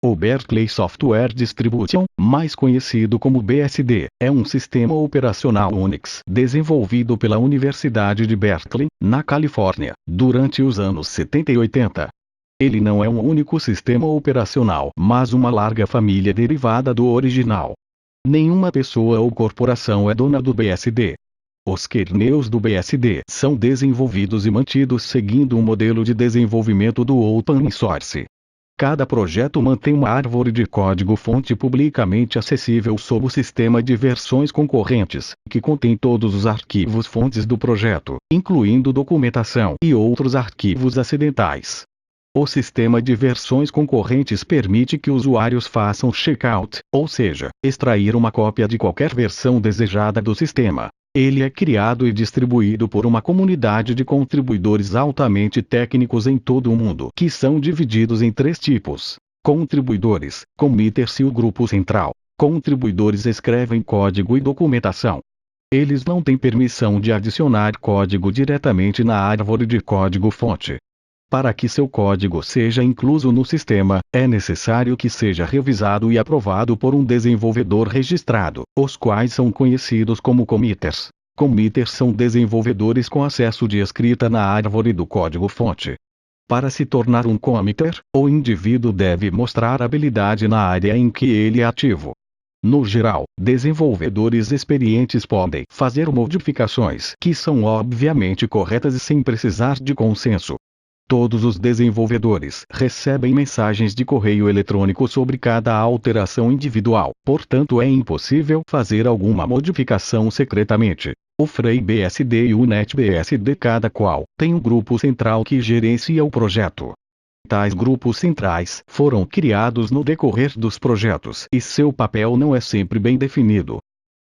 O Berkeley Software Distribution, mais conhecido como BSD, é um sistema operacional Unix desenvolvido pela Universidade de Berkeley, na Califórnia, durante os anos 70 e 80. Ele não é um único sistema operacional, mas uma larga família derivada do original. Nenhuma pessoa ou corporação é dona do BSD. Os kernels do BSD são desenvolvidos e mantidos seguindo um modelo de desenvolvimento do open source. Cada projeto mantém uma árvore de código-fonte publicamente acessível sob o sistema de versões concorrentes, que contém todos os arquivos-fontes do projeto, incluindo documentação e outros arquivos acidentais. O sistema de versões concorrentes permite que usuários façam checkout, ou seja, extrair uma cópia de qualquer versão desejada do sistema. Ele é criado e distribuído por uma comunidade de contribuidores altamente técnicos em todo o mundo, que são divididos em 3 tipos: contribuidores, committers e o grupo central. Contribuidores escrevem código e documentação. Eles não têm permissão de adicionar código diretamente na árvore de código-fonte. Para que seu código seja incluso no sistema, é necessário que seja revisado e aprovado por um desenvolvedor registrado, os quais são conhecidos como committers. Committers são desenvolvedores com acesso de escrita na árvore do código-fonte. Para se tornar um committer, o indivíduo deve mostrar habilidade na área em que ele é ativo. No geral, desenvolvedores experientes podem fazer modificações que são obviamente corretas e sem precisar de consenso. Todos os desenvolvedores recebem mensagens de correio eletrônico sobre cada alteração individual, portanto é impossível fazer alguma modificação secretamente. O FreeBSD e o NetBSD cada qual tem um grupo central que gerencia o projeto. Tais grupos centrais foram criados no decorrer dos projetos e seu papel não é sempre bem definido.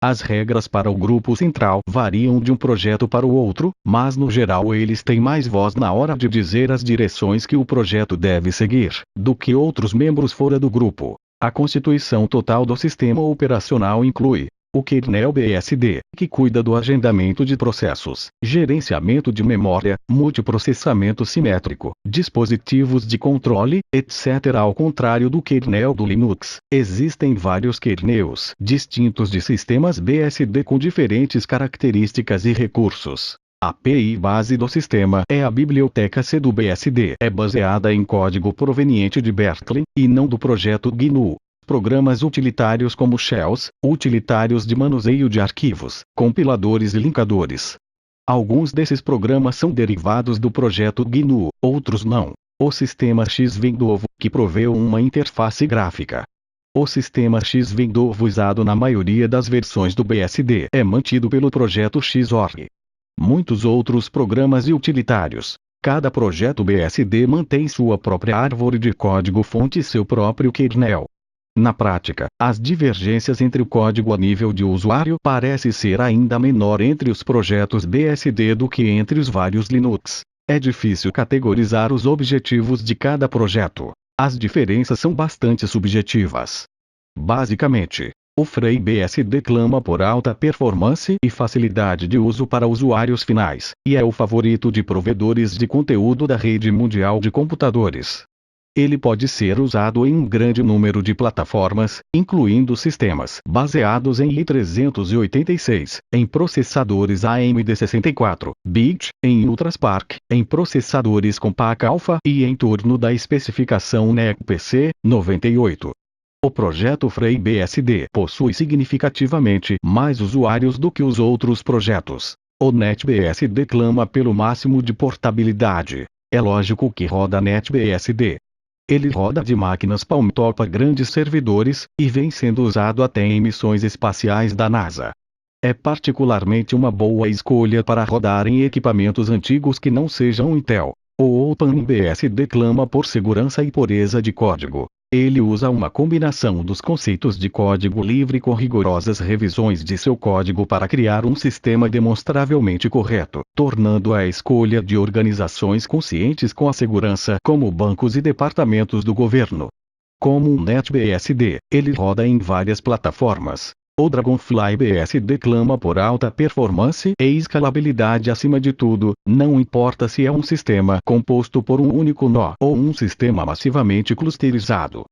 As regras para o grupo central variam de um projeto para o outro, mas no geral eles têm mais voz na hora de dizer as direções que o projeto deve seguir, do que outros membros fora do grupo. A constituição total do sistema operacional inclui o kernel BSD, que cuida do agendamento de processos, gerenciamento de memória, multiprocessamento simétrico, dispositivos de controle, etc. Ao contrário do kernel do Linux, existem vários kernels distintos de sistemas BSD com diferentes características e recursos. A API base do sistema é a biblioteca C do BSD. É baseada em código proveniente de Berkeley, e não do projeto GNU. Programas utilitários como shells, utilitários de manuseio de arquivos, compiladores e linkadores. Alguns desses programas são derivados do projeto GNU, outros não. O sistema X vem do ovo, que provê uma interface gráfica. O sistema X vem do ovo usado na maioria das versões do BSD é mantido pelo projeto Xorg. Muitos outros programas e utilitários. Cada projeto BSD mantém sua própria árvore de código-fonte e seu próprio kernel. Na prática, as divergências entre o código a nível de usuário parece ser ainda menor entre os projetos BSD do que entre os vários Linux. É difícil categorizar os objetivos de cada projeto. As diferenças são bastante subjetivas. Basicamente, o FreeBSD clama por alta performance e facilidade de uso para usuários finais, e é o favorito de provedores de conteúdo da rede mundial de computadores. Ele pode ser usado em um grande número de plataformas, incluindo sistemas baseados em i386, em processadores AMD64, bit, em UltraSPARC, em processadores com PAC Alpha e em torno da especificação NEC PC 98. O projeto FreeBSD possui significativamente mais usuários do que os outros projetos. O NetBSD clama pelo máximo de portabilidade. É lógico que roda NetBSD. Ele roda de máquinas palm-top a grandes servidores, e vem sendo usado até em missões espaciais da NASA. É particularmente uma boa escolha para rodar em equipamentos antigos que não sejam Intel. O OpenBSD clama por segurança e pureza de código. Ele usa uma combinação dos conceitos de código livre com rigorosas revisões de seu código para criar um sistema demonstravelmente correto, tornando a escolha de organizações conscientes com a segurança, como bancos e departamentos do governo. Como um NetBSD, ele roda em várias plataformas. O Dragonfly BSD clama por alta performance e escalabilidade acima de tudo, não importa se é um sistema composto por um único nó ou um sistema massivamente clusterizado.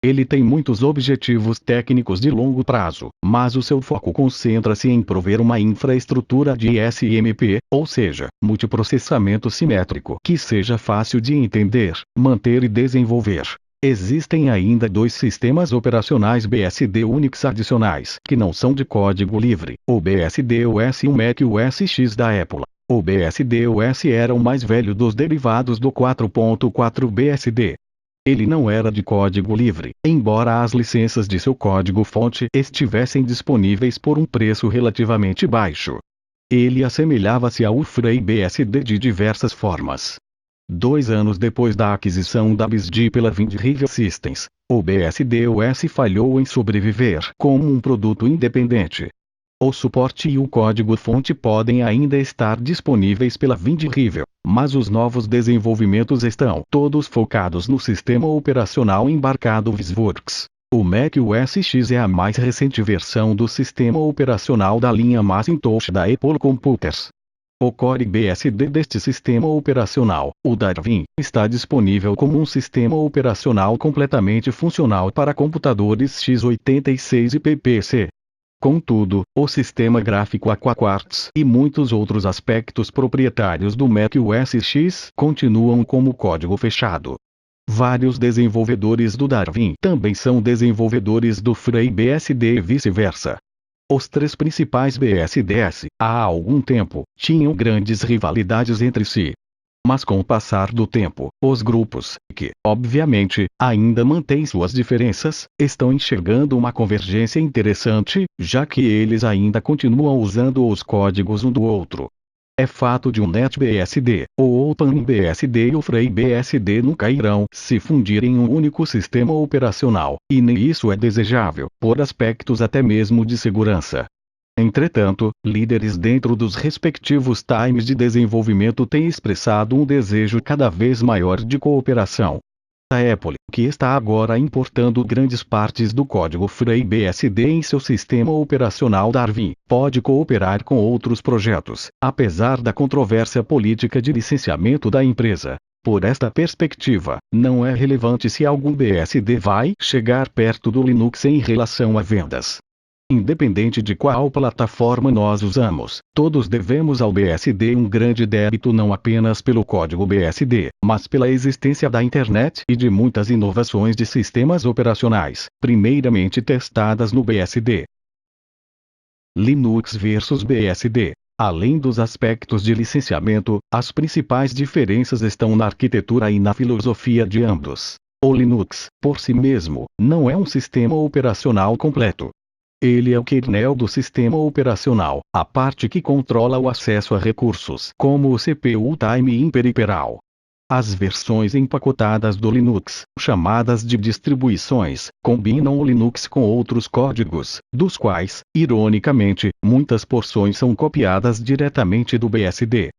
Ele tem muitos objetivos técnicos de longo prazo, mas o seu foco concentra-se em prover uma infraestrutura de SMP, ou seja, multiprocessamento simétrico, que seja fácil de entender, manter e desenvolver. Existem ainda dois sistemas operacionais BSD Unix adicionais, que não são de código livre, o BSD-OS e o Mac OS X da Apple. O BSD-OS era o mais velho dos derivados do 4.4 BSD. Ele não era de código livre, embora as licenças de seu código-fonte estivessem disponíveis por um preço relativamente baixo. Ele assemelhava-se ao FreeBSD de diversas formas. 2 anos depois da aquisição da BSD pela Wind River Systems, o BSD-OS falhou em sobreviver como um produto independente. O suporte e o código-fonte podem ainda estar disponíveis pela Wind River, mas os novos desenvolvimentos estão todos focados no sistema operacional embarcado Vsworks. O Mac OS X é a mais recente versão do sistema operacional da linha Macintosh da Apple Computers. O Core BSD deste sistema operacional, o Darwin, está disponível como um sistema operacional completamente funcional para computadores x86 e PPC. Contudo, o sistema gráfico Aqua Quartz e muitos outros aspectos proprietários do Mac OS X continuam como código fechado. Vários desenvolvedores do Darwin também são desenvolvedores do FreeBSD e vice-versa. Os três principais BSDs, há algum tempo, tinham grandes rivalidades entre si. Mas com o passar do tempo, os grupos, que, obviamente, ainda mantêm suas diferenças, estão enxergando uma convergência interessante, já que eles ainda continuam usando os códigos um do outro. É fato de o NetBSD, o OpenBSD e o FreeBSD nunca irão se fundir em um único sistema operacional, e nem isso é desejável, por aspectos até mesmo de segurança. Entretanto, líderes dentro dos respectivos times de desenvolvimento têm expressado um desejo cada vez maior de cooperação. A Apple, que está agora importando grandes partes do código FreeBSD em seu sistema operacional Darwin, pode cooperar com outros projetos, apesar da controvérsia política de licenciamento da empresa. Por esta perspectiva, não é relevante se algum BSD vai chegar perto do Linux em relação a vendas. Independente de qual plataforma nós usamos, todos devemos ao BSD um grande débito não apenas pelo código BSD, mas pela existência da internet e de muitas inovações de sistemas operacionais, primeiramente testadas no BSD. Linux versus BSD. Além dos aspectos de licenciamento, as principais diferenças estão na arquitetura e na filosofia de ambos. O Linux, por si mesmo, não é um sistema operacional completo. Ele é o kernel do sistema operacional, a parte que controla o acesso a recursos, como o CPU Time in Peripheral. As versões empacotadas do Linux, chamadas de distribuições, combinam o Linux com outros códigos, dos quais, ironicamente, muitas porções são copiadas diretamente do BSD.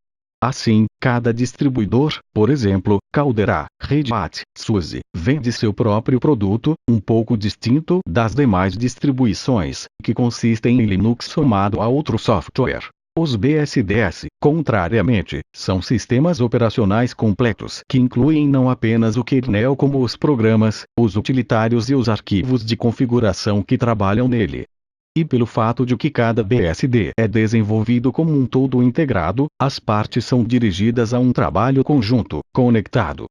Assim, cada distribuidor, por exemplo, Caldera, Red Hat, SUSE, vende seu próprio produto, um pouco distinto das demais distribuições, que consistem em Linux somado a outro software. Os BSDs, contrariamente, são sistemas operacionais completos que incluem não apenas o kernel como os programas, os utilitários e os arquivos de configuração que trabalham nele. E pelo fato de que cada BSD é desenvolvido como um todo integrado, as partes são dirigidas a um trabalho conjunto, conectado.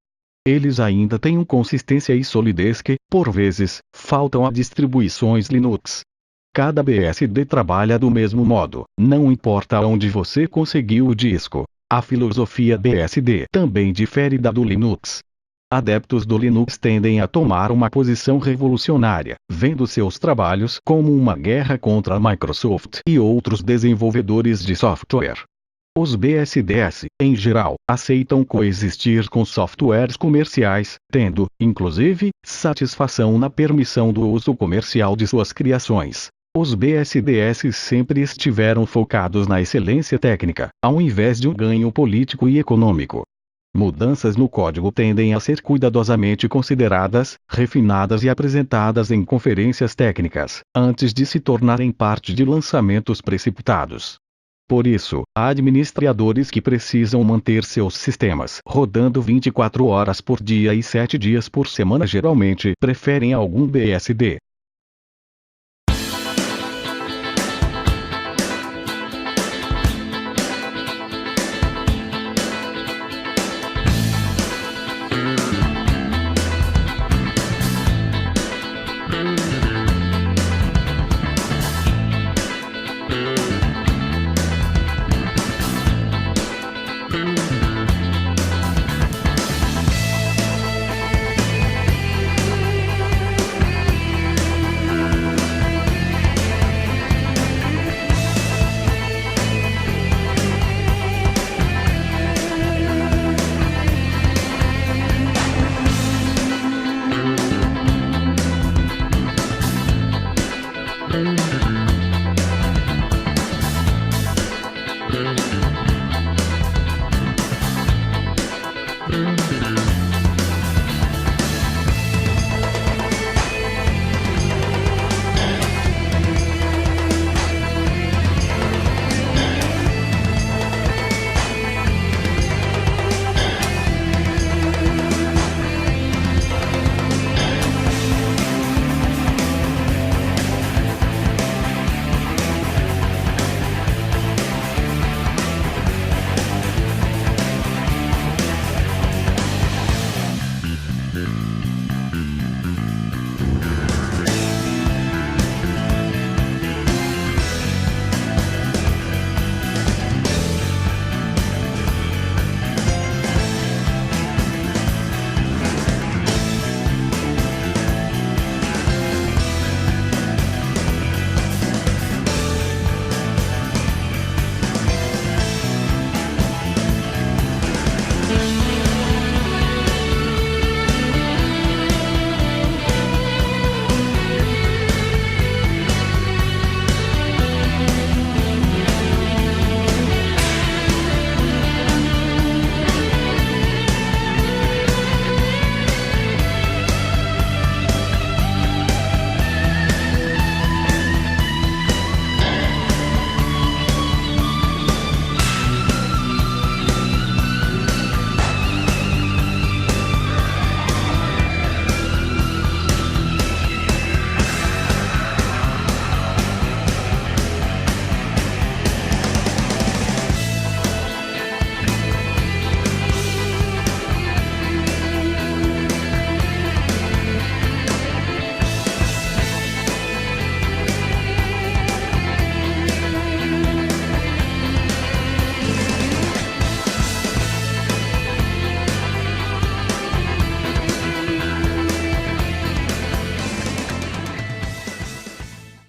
Eles ainda têm consistência e solidez que, por vezes, faltam a distribuições Linux. Cada BSD trabalha do mesmo modo, não importa onde você conseguiu o disco. A filosofia BSD também difere da do Linux. Adeptos do Linux tendem a tomar uma posição revolucionária, vendo seus trabalhos como uma guerra contra a Microsoft e outros desenvolvedores de software. Os BSDs, em geral, aceitam coexistir com softwares comerciais, tendo, inclusive, satisfação na permissão do uso comercial de suas criações. Os BSDs sempre estiveram focados na excelência técnica, ao invés de um ganho político e econômico. Mudanças no código tendem a ser cuidadosamente consideradas, refinadas e apresentadas em conferências técnicas, antes de se tornarem parte de lançamentos precipitados. Por isso, administradores que precisam manter seus sistemas rodando 24 horas por dia e 7 dias por semana geralmente preferem algum BSD.